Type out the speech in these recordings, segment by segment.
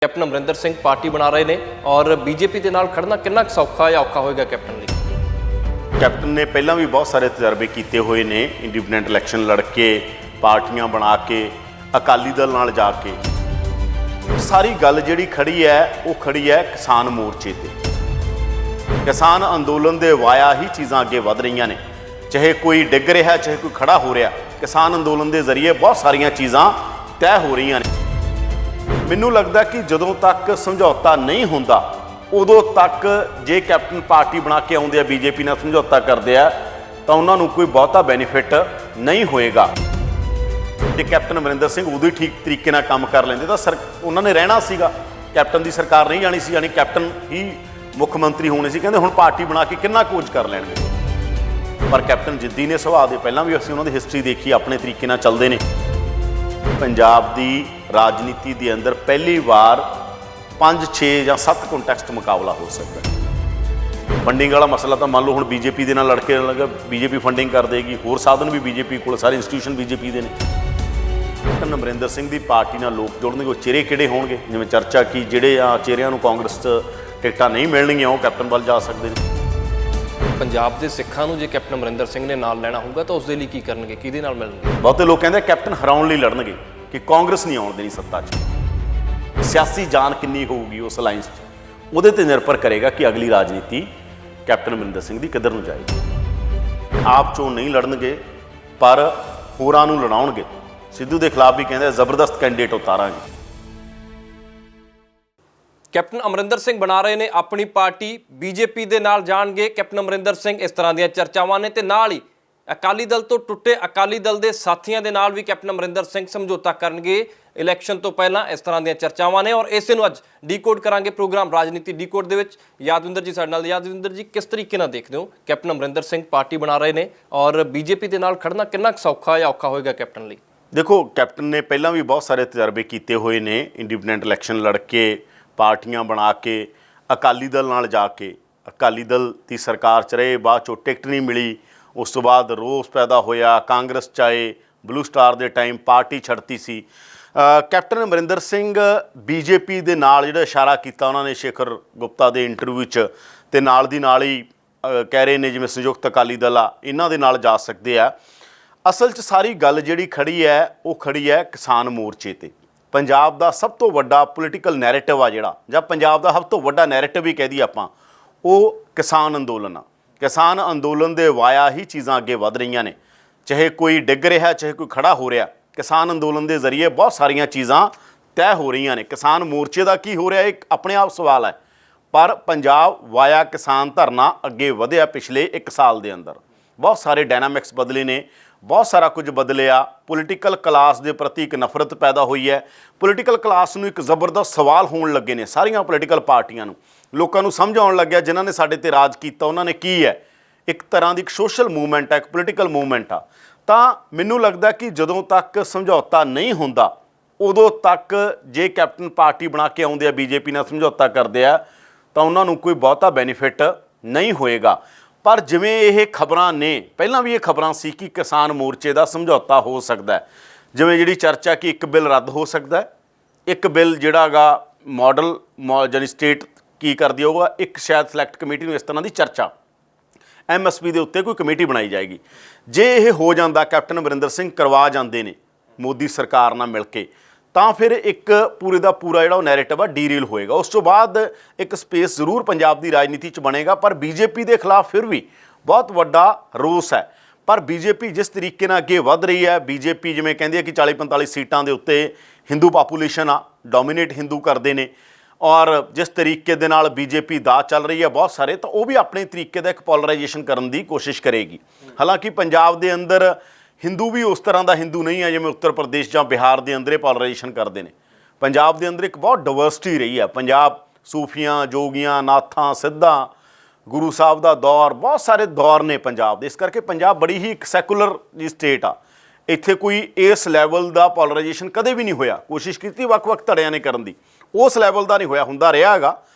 Captain Amarinder Singh party बना रहे ने और बीजेपी के नाल खड़ना कितना सौखा या औखा होएगा कैप्टन ਲਈ। कैप्टन ने पहला भी बहुत सारे तजर्बे किए हुए ने इंडिपेंडेंट इलैक्शन लड़ के पार्टियां बना के अकाली दल नाल जाके सारी गल जिहड़ी खड़ी है वो खड़ी है किसान मोर्चे ते। किसान अंदोलन दे वाया ही चीज़ां अगे वध रही ने, चाहे कोई डिग रहा चाहे कोई खड़ा हो रहा, किसान अंदोलन के जरिए बहुत सारिया चीज़ां तय हो रही ने। मैनू लगता कि जदों तक समझौता नहीं होंदा उदों तक जे कैप्टन पार्टी बना के आउंदे बीजेपी नाल समझौता करते हैं तो उन्होंने कोई बहुता बेनीफिट नहीं होएगा। जे कैप्टन अमरिंदर सिंह उदों ही ठीक तरीके नाल काम कर लेंदे तो उन्होंने रहना सीगा, कैप्टन की सरकार नहीं जानी सी, यानी कैप्टन ही मुख मंत्री होने से। कहते हुण पार्टी बना के कितना कुछ कर लैणगे, पर कैप्टन जिद्दी ने सुभाव दे पहलां भी असीं उन्होंने हिस्टरी देखी, अपने तरीके नाल चलदे ने। पंजाब की राजनीति के अंदर पहली बार 5, 6 या 7 कंटैक्सट मुकाबला हो सकता है। फंडिंग वाला मसला तो मान लो हुण बीजेपी के नाल लड़के लगा, बीजेपी फंडिंग कर देगी, होर साधन भी बीजेपी को, सारे इंस्टीट्यूशन बीजेपी के ने। कैप्टन अमरिंदर सिंह की पार्टी नाल लोग जुड़नगे, वो चेहरे किहड़े होणगे, जिवें चर्चा की जिहड़े चेहरिਆਂ ਨੂੰ कांग्रेस टिकटां नहीं मिलणगीਆਂ वो कैप्टन ਵੱਲ जा सकते हैं। पंजाब के सिखां नूं जे कैप्टन अमरिंदर सिंह ने नाल लैना होगा तो उसके लिए की करनगे, किहदे नाल मिलणगे? बहुते लोग कहते कैप्टन हराउण लई लड़नगे कि कांग्रेस नहीं आउण देनी सत्ता 'ਚ। सियासी जान कितनी होगी उस अलायंस 'ਚ ਉਹਦੇ ਤੇ निर्भर करेगा कि अगली राजनीति कैप्टन अमरिंदर सिंह की किधर ਨੂੰ जाएगी। आप चोण नहीं लड़नगे पर होरां ਨੂੰ लड़ाउणगे। सिद्धू के खिलाफ भी कहते जबरदस्त कैंਡੀਡੇਟ उतारांगे। कैप्टन अमरिंदर सिंह बना रहे ने अपनी पार्टी, बीजेपी के नाल जाणगे कैप्टन अमरिंदर सिंह, इस तरह दी चर्चावां ने। ते नाल ही अकाली दल तो टुटे अकाली दल के साथियों के नाल भी कैप्टन अमरिंदर सिंह समझौता करनगे इलैक्शन तो पहला, इस तरह दी चर्चावां ने। और इसे नूं अज डीकोड करांगे प्रोग्राम राजनीति डीकोड दे विच। यादविंदर जी साडे नाल। यादविंदर जी, किस तरीके नाल देखदे हो कैप्टन अमरिंदर सिंह पार्टी बना रहे ने और बीजेपी के नाल खड़ना कितना सौखा या औखा होएगा कैप्टन ਲਈ? देखो, कैप्टन ने पहला भी बहुत सारे तजर्बे किए हुए ने इंडिपेंडेंट इलैक्शन लड़ के पार्टियां बना के अकाली दल नाल जाके, अकाली दल की सरकार च रहे, बाद चो टिकट नहीं मिली, उस तो बाद रोस पैदा होया, कांग्रेस चाहे ब्लू स्टार के टाइम पार्टी छड़ती सी। कैप्टन अमरिंदर सिंह बीजेपी के नाल जिहड़ा इशारा किया उन्होंने शेखर गुप्ता के इंटरव्यू च, ते नाल दी नाल ही कह रहे ने जिवें संयुक्त अकाली दल आ इन्हां दे नाल जा सकते हैं। असल च सारी गल जिहड़ी खड़ी है वो खड़ी है किसान मोर्चे ते। पंजाब का सब तो वड्डा पोलीटिकल नैरेटिव आ जिहड़ा, जां पंजाब का सब तो वड्डा नैरेटिव ही कह दी आपां, वो किसान अंदोलन आ। किसान अंदोलन के वाया ही चीज़ां अगे वध रही ने, चाहे कोई डिग रहा चाहे कोई खड़ा हो रहा, किसान अंदोलन के जरिए बहुत सारिया चीज़ां तय हो रही ने। किसान मोर्चे का की हो रहा एक अपने आप सवाल है, पर पंजाब वाया किसान धरना अगे वधिया पिछले 1 साल के अंदर। बहुत सारे डायनामिक्स बदले ने, बहुत सारा कुछ बदलिया। पोलीटिकल क्लास के प्रति एक नफरत पैदा हुई है, पोलीटिकल क्लास में एक जबरदस्त सवाल होने लगे ने। सारिया पोलीटिकल पार्टियां लोगों को समझ आउण लग्या जिन्होंने साडे ते राज किया उन्होंने की है, एक तरह की एक सोशल मूवमेंट है, एक पोलीटिकल मूवमेंट आ। तो मैनू लगता कि जदों तक समझौता नहीं होंदा उदों तक जे कैप्टन पार्टी बना के आउंदे बीजेपी नाल समझौता करते हैं तो उन्होंने कोई बहुता बेनीफिट नहीं होएगा। पर जिवें ये खबरां ने, पहलां भी ये खबरां सी कि किसान मोर्चे का समझौता हो सकता है, जिवें जिहड़ी चर्चा कि एक बिल रद्द हो सकता है, एक बिल जिहड़ा गा मॉडल जानी स्टेट की कर दी होगा, एक शायद सिलैक्ट कमेटी में इस तरह की चर्चा MSP के उत्ते कोई कमेटी बनाई जाएगी। जे ये हो जाता कैप्टन अमरिंदर सिंह करवा जाते हैं मोदी सरकार नाल मिल के, तो फिर एक पूरे का पूरा जो नैरेटिव है डीरेल होएगा। उस तो बाद एक स्पेस जरूर पंजाब की राजनीति च बनेगा, पर बीजेपी के खिलाफ फिर भी बहुत वड्डा रोस है। पर बीजेपी जिस तरीके नाल अगे वध रही है, बीजेपी जिवें कहंदी है कि 40-45 सीटां दे उत्ते हिंदू पापूलेशन आ, डोमीनेट हिंदू करते हैं, और जिस तरीके दे नाल बीजेपी दा चल रही है बहुत सारे, तो वह भी अपने तरीके का एक पोलराइजेशन करने की कोशिश करेगी। हालांकि पंजाब के अंदर हिंदू भी उस तरह का हिंदू नहीं है जिवें उत्तर प्रदेश या बिहार के अंदर पोलराइजेशन करते हैं। पंजाब के अंदर एक बहुत डाइवर्सिटी रही है। पंजाब सूफियां, जोगियां, नाथां, सिद्धां, गुरु साहब का दौर, बहुत सारे दौर ने पंजाब दे। इस करके पंजाब बड़ी ही एक सैकुलर जी स्टेट आ। इत्थे कोई इस लैवल का पोलराइजेशन कदे भी नहीं होया। कोशिश की वक्-वक् धड़ियां ने करन दी, उस लैवल का नहीं होया, हुंदा रहा हैगा,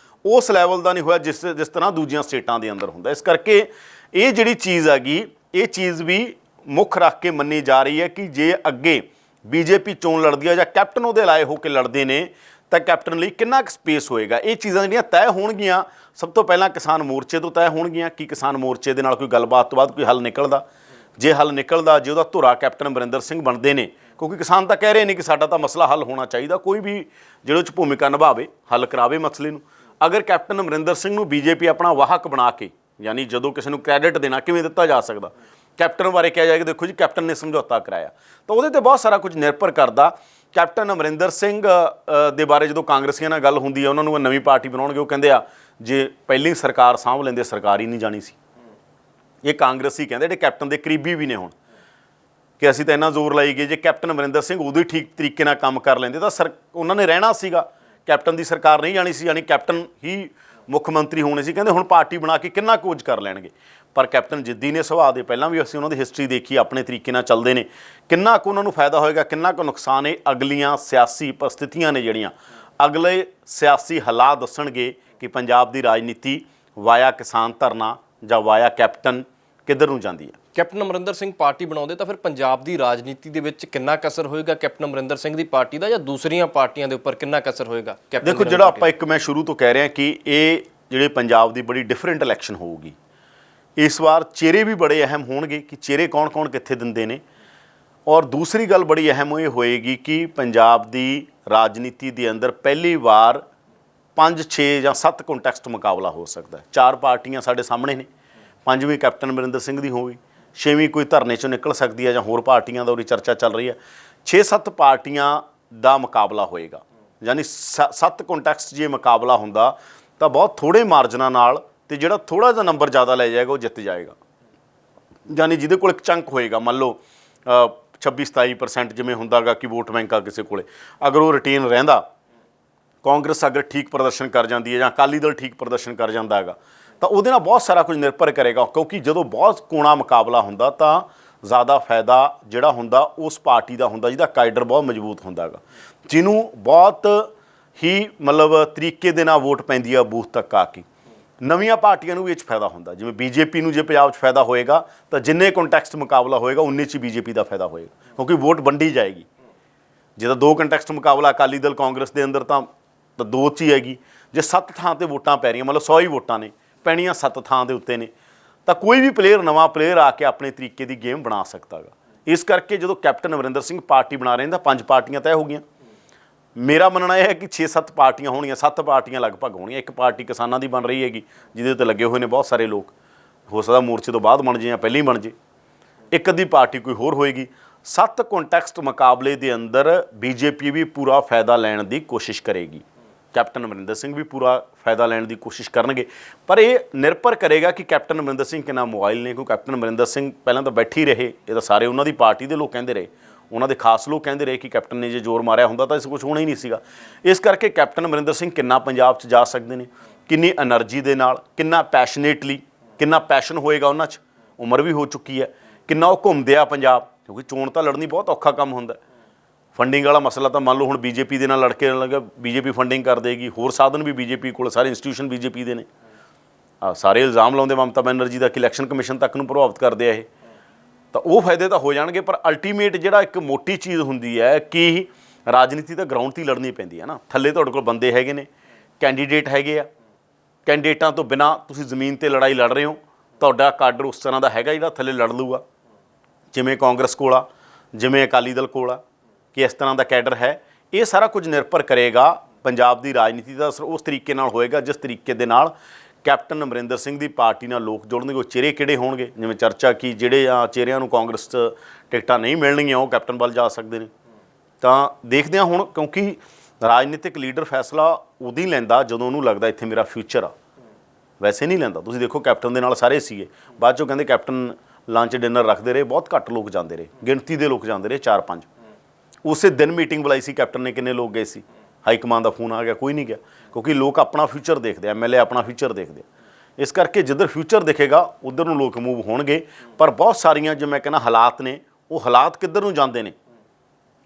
उस लैवल का नहीं होया जिस तरह दूजियां स्टेटां दे अंदर हुंदा। इस करके ये जिहड़ी चीज़ हैगी, ये चीज़ भी मुख रख के मन्नी जा रही है कि जे अगे बीजेपी चोण लड़दी है या कैप्टन उहदे लाए होकर लड़ते हैं ਤਾਂ ਕੈਪਟਨ ਲਈ ਕਿੰਨਾ ਕੁ ਸਪੇਸ ਹੋਏਗਾ। ਇਹ ਚੀਜ਼ਾਂ ਜਿਹੜੀਆਂ ਤੈਅ ਹੋਣਗੀਆਂ, ਸਭ ਤੋਂ ਪਹਿਲਾਂ ਕਿਸਾਨ ਮੋਰਚੇ ਤੋਂ ਤੈਅ ਹੋਣਗੀਆਂ ਕਿ ਕਿਸਾਨ ਮੋਰਚੇ ਦੇ ਨਾਲ ਕੋਈ ਗੱਲਬਾਤ ਤੋਂ ਬਾਅਦ ਕੋਈ ਹੱਲ ਨਿਕਲਦਾ। ਜੇ ਹੱਲ ਨਿਕਲਦਾ, ਜੇ ਉਹਦਾ ਧੁਰਾ ਕੈਪਟਨ ਅਮਰਿੰਦਰ ਸਿੰਘ ਬਣਦੇ ਨੇ, ਕਿਉਂਕਿ ਕਿਸਾਨ ਤਾਂ ਕਹਿ ਰਹੇ ਨੇ ਕਿ ਸਾਡਾ ਤਾਂ ਮਸਲਾ ਹੱਲ ਹੋਣਾ ਚਾਹੀਦਾ, ਕੋਈ ਵੀ ਜਿਹੜੇ 'ਚ ਭੂਮਿਕਾ ਨਿਭਾਵੇ, ਹੱਲ ਕਰਾਵੇ ਮਸਲੇ ਨੂੰ। ਅਗਰ ਕੈਪਟਨ ਅਮਰਿੰਦਰ ਸਿੰਘ ਨੂੰ ਬੀਜੇਪੀ ਆਪਣਾ ਵਾਹਕ ਬਣਾ ਕੇ, ਯਾਨੀ ਜਦੋਂ ਕਿਸੇ ਨੂੰ ਕ੍ਰੈਡਿਟ ਦੇਣਾ ਕਿਵੇਂ ਦਿੱਤਾ ਜਾ ਸਕਦਾ, ਕੈਪਟਨ ਬਾਰੇ ਕਿਹਾ ਜਾਏਗਾ ਦੇਖੋ ਜੀ ਕੈਪਟਨ ਨੇ ਸਮਝੌਤਾ ਕਰਾਇਆ, ਤਾਂ ਉਹਦੇ ਤੇ ਬਹੁਤ ਸਾਰਾ ਕੁਝ ਨਿਰਭਰ ਕਰਦਾ। ਕੈਪਟਨ ਅਮਰਿੰਦਰ ਸਿੰਘ ਦੇ ਬਾਰੇ ਜਦੋਂ ਕਾਂਗਰਸੀਆਂ ਨਾਲ ਗੱਲ ਹੁੰਦੀ ਹੈ, ਉਹਨਾਂ ਨੂੰ ਨਵੀਂ ਪਾਰਟੀ ਬਣਾਉਣਗੇ, ਉਹ ਕਹਿੰਦੇ ਆ ਜੇ ਪਹਿਲੀ ਸਰਕਾਰ ਸਾਂਭ ਲੈਂਦੇ ਸਰਕਾਰ ਹੀ ਨਹੀਂ ਜਾਣੀ ਸੀ। ਇਹ ਕਾਂਗਰਸੀ ਕਹਿੰਦੇ ਜਿਹੜੇ ਕੈਪਟਨ ਦੇ ਕਰੀਬੀ ਵੀ ਨੇ ਹੁਣ, ਕਿ ਅਸੀਂ ਤਾਂ ਇੰਨਾ ਜ਼ੋਰ ਲਾਈ ਗਏ, ਜੇ ਕੈਪਟਨ ਅਮਰਿੰਦਰ ਸਿੰਘ ਉਦੋਂ ਹੀ ਠੀਕ ਤਰੀਕੇ ਨਾਲ ਕੰਮ ਕਰ ਲੈਂਦੇ ਤਾਂ ਉਹਨਾਂ ਨੇ ਰਹਿਣਾ ਸੀਗਾ, ਕੈਪਟਨ ਦੀ ਸਰਕਾਰ ਨਹੀਂ ਜਾਣੀ ਸੀ, ਯਾਨੀ ਕੈਪਟਨ ਹੀ ਮੁੱਖ ਮੰਤਰੀ ਹੋਣੇ ਸੀ। ਕਹਿੰਦੇ ਹੁਣ ਪਾਰਟੀ ਬਣਾ ਕੇ ਕਿੰਨਾ ਕੁਝ ਕਰ ਲੈਣਗੇ। ਪਰ ਕੈਪਟਨ ਜਿੱਦੀ ਨੇ ਸੁਭਾਅ ਦੇ, ਪਹਿਲਾਂ ਵੀ ਅਸੀਂ ਉਹਨਾਂ ਦੀ ਹਿਸਟਰੀ ਦੇਖੀ, ਆਪਣੇ ਤਰੀਕੇ ਨਾਲ ਚੱਲਦੇ ਨੇ, ਕਿੰਨਾ ਕੁ ਉਹਨਾਂ ਨੂੰ ਫਾਇਦਾ ਹੋਏਗਾ, ਕਿੰਨਾ ਕੁ ਨੁਕਸਾਨ ਹੈ। ਅਗਲੀਆਂ ਸਿਆਸੀ ਪਰਿਸਥਿਤੀਆਂ ਨੇ ਜਿਹੜੀਆਂ, ਅਗਲੇ ਸਿਆਸੀ ਹਾਲਾਤ ਦੱਸਣਗੇ ਕਿ ਪੰਜਾਬ ਦੀ ਰਾਜਨੀਤੀ ਵਾਇਆ ਕਿਸਾਨ ਧਰਨਾ ਜਾਂ ਵਾਇਆ ਕੈਪਟਨ ਕਿੱਧਰ ਨੂੰ ਜਾਂਦੀ ਹੈ। ਕੈਪਟਨ ਅਮਰਿੰਦਰ ਸਿੰਘ ਪਾਰਟੀ ਬਣਾਉਂਦੇ ਤਾਂ ਫਿਰ ਪੰਜਾਬ ਦੀ ਰਾਜਨੀਤੀ ਦੇ ਵਿੱਚ ਕਿੰਨਾ ਕੁ ਅਸਰ ਹੋਏਗਾ ਕੈਪਟਨ ਅਮਰਿੰਦਰ ਸਿੰਘ ਦੀ ਪਾਰਟੀ ਦਾ, ਜਾਂ ਦੂਸਰੀਆਂ ਪਾਰਟੀਆਂ ਦੇ ਉੱਪਰ ਕਿੰਨਾ ਕੁ ਅਸਰ ਹੋਏਗਾ? ਦੇਖੋ, ਜਿਹੜਾ ਆਪਾਂ ਇੱਕ ਮੈਂ ਸ਼ੁਰੂ ਤੋਂ ਕਹਿ ਰਿਹਾ ਕਿ ਇਹ ਜਿਹੜੇ ਪੰਜਾਬ ਦੀ ਬੜੀ ਡਿਫਰੈਂਟ ਇਲੈਕਸ਼ਨ ਹੋਊਗੀ, ਇਸ ਵਾਰ ਚਿਹਰੇ ਵੀ ਬੜੇ ਅਹਿਮ ਹੋਣਗੇ ਕਿ ਚਿਹਰੇ ਕੌਣ ਕੌਣ ਕਿੱਥੇ ਦਿੰਦੇ ਨੇ। ਔਰ ਦੂਸਰੀ ਗੱਲ ਬੜੀ ਅਹਿਮ ਇਹ ਹੋਏਗੀ ਕਿ ਪੰਜਾਬ ਦੀ ਰਾਜਨੀਤੀ ਦੇ ਅੰਦਰ ਪਹਿਲੀ ਵਾਰ 5, 6 ਜਾਂ 7 ਕੰਟੈਕਸਟ ਮੁਕਾਬਲਾ ਹੋ ਸਕਦਾ ਹੈ। 4 ਪਾਰਟੀਆਂ ਸਾਡੇ ਸਾਹਮਣੇ ਨੇ, 5ਵੀਂ ਕੈਪਟਨ ਅਮਰਿੰਦਰ ਸਿੰਘ ਦੀ ਹੋਵੇ, 6ਵੀਂ ਕੋਈ ਧਰਨੇ 'ਚੋਂ ਨਿਕਲ ਸਕਦੀ ਹੈ ਜਾਂ ਹੋਰ ਪਾਰਟੀਆਂ ਦਾ ਉਹਦੀ ਚਰਚਾ ਚੱਲ ਰਹੀ ਹੈ। 6-7 ਪਾਰਟੀਆਂ ਦਾ ਮੁਕਾਬਲਾ ਹੋਏਗਾ, ਯਾਨੀ 7 ਕੰਟੈਕਸਟ ਜੇ ਮੁਕਾਬਲਾ ਹੁੰਦਾ ਤਾਂ ਬਹੁਤ ਥੋੜ੍ਹੇ ਮਾਰਜਨਾਂ ਨਾਲ, ਤੇ ਜਿਹੜਾ ਥੋੜ੍ਹਾ ਜਿਹਾ ਨੰਬਰ ਜ਼ਿਆਦਾ ਲੈ ਜਾਏਗਾ ਉਹ ਜਿੱਤ ਜਾਏਗਾ। ਯਾਨੀ ਜਿਹਦੇ ਕੋਲ ਇੱਕ ਚੰਕ ਹੋਏਗਾ, ਮੰਨ ਲਓ 26-27% ਜਿਵੇਂ ਹੁੰਦਾ ਗਾ ਕਿ ਵੋਟ ਬੈਂਕ ਆ ਕਿਸੇ ਕੋਲੇ, ਅਗਰ ਉਹ ਰਿਟੇਨ ਰਹਿੰਦਾ, ਕਾਂਗਰਸ ਅਗਰ ਠੀਕ ਪ੍ਰਦਰਸ਼ਨ ਕਰ ਜਾਂਦੀ ਹੈ ਜਾਂ ਅਕਾਲੀ ਦਲ ਠੀਕ ਪ੍ਰਦਰਸ਼ਨ ਕਰ ਜਾਂਦਾ ਹੈਗਾ, ਤਾਂ ਉਹਦੇ ਨਾਲ ਬਹੁਤ ਸਾਰਾ ਕੁਝ ਨਿਰਭਰ ਕਰੇਗਾ। ਕਿਉਂਕਿ ਜਦੋਂ ਬਹੁਤ ਕੋਣਾ ਮੁਕਾਬਲਾ ਹੁੰਦਾ ਤਾਂ ਜ਼ਿਆਦਾ ਫਾਇਦਾ ਜਿਹੜਾ ਹੁੰਦਾ ਉਸ ਪਾਰਟੀ ਦਾ ਹੁੰਦਾ ਜਿਹਦਾ ਕਾਡਰ ਬਹੁਤ ਮਜ਼ਬੂਤ ਹੁੰਦਾ ਗਾ, ਜਿਹਨੂੰ ਬਹੁਤ ਹੀ ਮਤਲਬ ਤਰੀਕੇ ਦੇ ਨਾਲ ਵੋਟ ਪੈਂਦੀ ਆ ਬੂਥ ਤੱਕ ਆ ਕੇ। ਨਵੀਆਂ ਪਾਰਟੀਆਂ ਨੂੰ ਵੀ ਇਹ 'ਚ ਫਾਇਦਾ ਹੁੰਦਾ, ਜਿਵੇਂ ਬੀਜੇਪੀ ਨੂੰ ਜੇ ਪੰਜਾਬ 'ਚ ਫਾਇਦਾ ਹੋਏਗਾ ਤਾਂ ਜਿੰਨੇ ਕੰਟੈਕਸਟ ਮੁਕਾਬਲਾ ਹੋਏਗਾ ਉਨੇ 'ਚ ਬੀਜੇਪੀ ਦਾ ਫਾਇਦਾ ਹੋਏਗਾ, ਕਿਉਂਕਿ ਵੋਟ ਵੰਡੀ ਜਾਏਗੀ। ਜੇ ਤਾਂ 2 ਕੰਟੈਕਸਟ ਮੁਕਾਬਲਾ ਅਕਾਲੀ ਦਲ ਕਾਂਗਰਸ ਦੇ ਅੰਦਰ ਤਾਂ 2 'ਚ ਹੀ ਹੈਗੀ। ਜੇ 7 ਥਾਂ ਤੇ ਵੋਟਾਂ ਪੈ ਰਹੀਆਂ, ਮਤਲਬ 100 ਹੀ ਵੋਟਾਂ ਨੇ ਪੈਣੀਆਂ 7 ਥਾਂ ਦੇ ਉੱਤੇ ਨੇ, ਤਾਂ ਕੋਈ ਵੀ ਪਲੇਅਰ, ਨਵਾਂ ਪਲੇਅਰ ਆ ਕੇ ਆਪਣੇ ਤਰੀਕੇ ਦੀ ਗੇਮ ਬਣਾ ਸਕਦਾ ਗਾ। ਇਸ ਕਰਕੇ ਜਦੋਂ ਕੈਪਟਨ ਅਮਰਿੰਦਰ ਸਿੰਘ ਪਾਰਟੀ ਬਣਾ ਰਹੇ ਨੇ ਤਾਂ 5 ਪਾਰਟੀਆਂ ਤੈਅ ਹੋ ਗਈਆਂ। ਮੇਰਾ ਮੰਨਣਾ ਇਹ ਹੈ ਕਿ 6-7 ਪਾਰਟੀਆਂ ਹੋਣਗੀਆਂ, 7 ਪਾਰਟੀਆਂ ਲਗਭਗ ਹੋਣਗੀਆਂ। ਇੱਕ ਪਾਰਟੀ ਕਿਸਾਨਾਂ ਦੀ ਬਣ ਰਹੀ ਹੈਗੀ ਜਿਹਦੇ ਉੱਤੇ ਲੱਗੇ ਹੋਏ ਨੇ ਬਹੁਤ ਸਾਰੇ ਲੋਕ, ਹੋ ਸਕਦਾ ਮੋਰਚੇ ਤੋਂ ਬਾਅਦ ਬਣ ਜੇ ਜਾਂ ਪਹਿਲਾਂ ਹੀ ਬਣ ਜੇ। ਇੱਕ ਅੱਧੀ ਪਾਰਟੀ ਕੋਈ ਹੋਰ ਹੋਏਗੀ। 7 ਕੰਟੈਕਸਟ ਮੁਕਾਬਲੇ ਦੇ ਅੰਦਰ ਬੀਜੇਪੀ ਵੀ ਪੂਰਾ ਫਾਇਦਾ ਲੈਣ ਦੀ ਕੋਸ਼ਿਸ਼ ਕਰੇਗੀ, ਕੈਪਟਨ ਅਮਰਿੰਦਰ ਸਿੰਘ ਵੀ ਪੂਰਾ ਫਾਇਦਾ ਲੈਣ ਦੀ ਕੋਸ਼ਿਸ਼ ਕਰਨਗੇ। ਪਰ ਇਹ ਨਿਰਭਰ ਕਰੇਗਾ ਕਿ ਕੈਪਟਨ ਅਮਰਿੰਦਰ ਸਿੰਘ ਕਿੰਨਾ ਮੋਬਾਈਲ ਨੇ, ਕਿਉਂਕਿ ਕੈਪਟਨ ਅਮਰਿੰਦਰ ਸਿੰਘ ਪਹਿਲਾਂ ਤਾਂ ਬੈਠੀ ਰਹੇ, ਇਹ ਤਾਂ ਸਾਰੇ ਉਹਨਾਂ ਦੀ ਪਾਰਟੀ ਦੇ ਲੋਕ ਕਹਿੰਦੇ ਰਹੇ, ਉਹਨਾਂ ਦੇ ਖਾਸ ਲੋਕ ਕਹਿੰਦੇ ਰਹੇ ਕਿ ਕੈਪਟਨ ਨੇ ਜੇ ਜ਼ੋਰ ਮਾਰਿਆ ਹੁੰਦਾ ਤਾਂ ਇਸ ਕੁਝ ਹੋਣਾ ਹੀ ਨਹੀਂ ਸੀਗਾ। ਇਸ ਕਰਕੇ ਕੈਪਟਨ ਅਮਰਿੰਦਰ ਸਿੰਘ ਕਿੰਨਾ ਪੰਜਾਬ 'ਚ ਜਾ ਸਕਦੇ ਨੇ, ਕਿੰਨੀ ਐਨਰਜੀ ਦੇ ਨਾਲ, ਕਿੰਨਾ ਪੈਸ਼ਨੇਟਲੀ, ਕਿੰਨਾ ਪੈਸ਼ਨ ਹੋਏਗਾ ਉਹਨਾਂ 'ਚ, ਉਮਰ ਵੀ ਹੋ ਚੁੱਕੀ ਹੈ, ਕਿੰਨਾ ਉਹ ਘੁੰਮਦੇ ਆ ਪੰਜਾਬ, ਕਿਉਂਕਿ ਚੋਣ ਤਾਂ ਲੜਨੀ ਬਹੁਤ ਔਖਾ ਕੰਮ ਹੁੰਦਾ। ਫੰਡਿੰਗ ਵਾਲਾ ਮਸਲਾ ਤਾਂ ਮੰਨ ਲਓ ਹੁਣ ਬੀਜੇਪੀ ਦੇ ਨਾਲ ਲੜ ਕੇ ਲੱਗਾ, ਬੀਜੇਪੀ ਫੰਡਿੰਗ ਕਰ ਦੇਗੀ, ਹੋਰ ਸਾਧਨ ਵੀ ਬੀਜੇਪੀ ਕੋਲ, ਸਾਰੇ ਇੰਸਟੀਟਿਊਸ਼ਨ ਬੀਜੇਪੀ ਦੇ ਨੇ। ਸਾਰੇ ਇਲਜ਼ਾਮ ਲਾਉਂਦੇ ਮਮਤਾ ਬੈਨਰਜੀ ਦਾ ਕਿ ਇਲੈਕਸ਼ਨ ਕਮਿਸ਼ਨ ਤੱਕ ਨੂੰ ਪ੍ਰਭਾਵਿਤ ਕਰਦੇ ਆ ਇਹ, ਤਾਂ ਉਹ ਫਾਇਦੇ ਤਾਂ ਹੋ ਜਾਣਗੇ। ਪਰ ਅਲਟੀਮੇਟ ਜਿਹੜਾ ਇੱਕ ਮੋਟੀ ਚੀਜ਼ ਹੁੰਦੀ ਹੈ ਕਿ ਰਾਜਨੀਤੀ ਤਾਂ ਗਰਾਊਂਡ 'ਤੇ ਹੀ ਲੜਨੀ ਪੈਂਦੀ ਹੈ ਨਾ। ਥੱਲੇ ਤੁਹਾਡੇ ਕੋਲ ਬੰਦੇ ਹੈਗੇ ਨੇ, ਕੈਂਡੀਡੇਟ ਹੈਗੇ ਆ, ਕੈਂਡੀਡੇਟਾਂ ਤੋਂ ਬਿਨਾਂ ਤੁਸੀਂ ਜ਼ਮੀਨ 'ਤੇ ਲੜਾਈ ਲੜ ਰਹੇ ਹੋ, ਤੁਹਾਡਾ ਕਾਡਰ ਉਸ ਤਰ੍ਹਾਂ ਦਾ ਹੈਗਾ ਜਿਹੜਾ ਥੱਲੇ ਲੜ ਲੂਗਾ, ਜਿਵੇਂ ਕਾਂਗਰਸ ਕੋਲ ਆ, ਜਿਵੇਂ ਅਕਾਲੀ ਦਲ ਕੋਲ ਆ, ਕਿ ਇਸ ਤਰ੍ਹਾਂ ਦਾ ਕੈਡਰ ਹੈ। ਇਹ ਸਾਰਾ ਕੁਝ ਨਿਰਭਰ ਕਰੇਗਾ ਪੰਜਾਬ ਦੀ ਰਾਜਨੀਤੀ ਦਾ ਅਸਰ ਉਸ ਤਰੀਕੇ ਨਾਲ ਹੋਏਗਾ ਜਿਸ ਤਰੀਕੇ ਦੇ ਨਾਲ ਕੈਪਟਨ ਅਮਰਿੰਦਰ ਸਿੰਘ ਦੀ ਪਾਰਟੀ ਨਾਲ ਲੋਕ ਜੁੜਨਗੇ। ਉਹ ਚਿਹਰੇ ਕਿਹੜੇ ਹੋਣਗੇ, ਜਿਵੇਂ ਚਰਚਾ ਕੀ ਜਿਹੜੇ ਚਿਹਰਿਆਂ ਨੂੰ ਕਾਂਗਰਸ 'ਚ ਟਿਕਟਾਂ ਨਹੀਂ ਮਿਲਣਗੀਆਂ ਉਹ ਕੈਪਟਨ ਵੱਲ ਜਾ ਸਕਦੇ ਨੇ। ਤਾਂ ਦੇਖਦੇ ਹਾਂ ਹੁਣ, ਕਿਉਂਕਿ ਰਾਜਨੀਤਿਕ ਲੀਡਰ ਫੈਸਲਾ ਉਦੋਂ ਹੀ ਲੈਂਦਾ ਜਦੋਂ ਉਹਨੂੰ ਲੱਗਦਾ ਇੱਥੇ ਮੇਰਾ ਫਿਊਚਰ ਆ, ਵੈਸੇ ਨਹੀਂ ਲੈਂਦਾ। ਤੁਸੀਂ ਦੇਖੋ ਕੈਪਟਨ ਦੇ ਨਾਲ ਸਾਰੇ ਸੀਗੇ, ਬਾਅਦ 'ਚੋਂ ਕਹਿੰਦੇ ਕੈਪਟਨ ਲੰਚ ਡਿਨਰ ਰੱਖਦੇ ਰਹੇ, ਬਹੁਤ ਘੱਟ ਲੋਕ ਜਾਂਦੇ ਰਹੇ, ਗਿਣਤੀ ਦੇ ਲੋਕ ਜਾਂਦੇ ਰਹੇ, 4-5। ਉਸੇ ਦਿਨ ਮੀਟਿੰਗ ਬੁਲਾਈ ਸੀ ਕੈਪਟਨ ਨੇ, ਕਿੰਨੇ ਲੋਕ ਗਏ ਸੀ? ਹਾਈ ਕਮਾਂਡ ਦਾ ਫੋਨ ਆ ਗਿਆ, ਕੋਈ ਨਹੀਂ ਗਿਆ, ਕਿਉਂਕਿ ਲੋਕ ਆਪਣਾ ਫਿਊਚਰ ਦੇਖਦੇ ਆ, MLA ਆਪਣਾ ਫਿਊਚਰ ਦੇਖਦੇ ਆ। ਇਸ ਕਰਕੇ ਜਿੱਧਰ ਫਿਊਚਰ ਦਿਖੇਗਾ ਉੱਧਰ ਨੂੰ ਲੋਕ ਮੂਵ ਹੋਣਗੇ। ਪਰ ਬਹੁਤ ਸਾਰੀਆਂ ਜੋ ਮੈਂ ਕਹਿੰਦਾ ਹਾਲਾਤ ਨੇ, ਉਹ ਹਾਲਾਤ ਕਿੱਧਰ ਨੂੰ ਜਾਂਦੇ ਨੇ,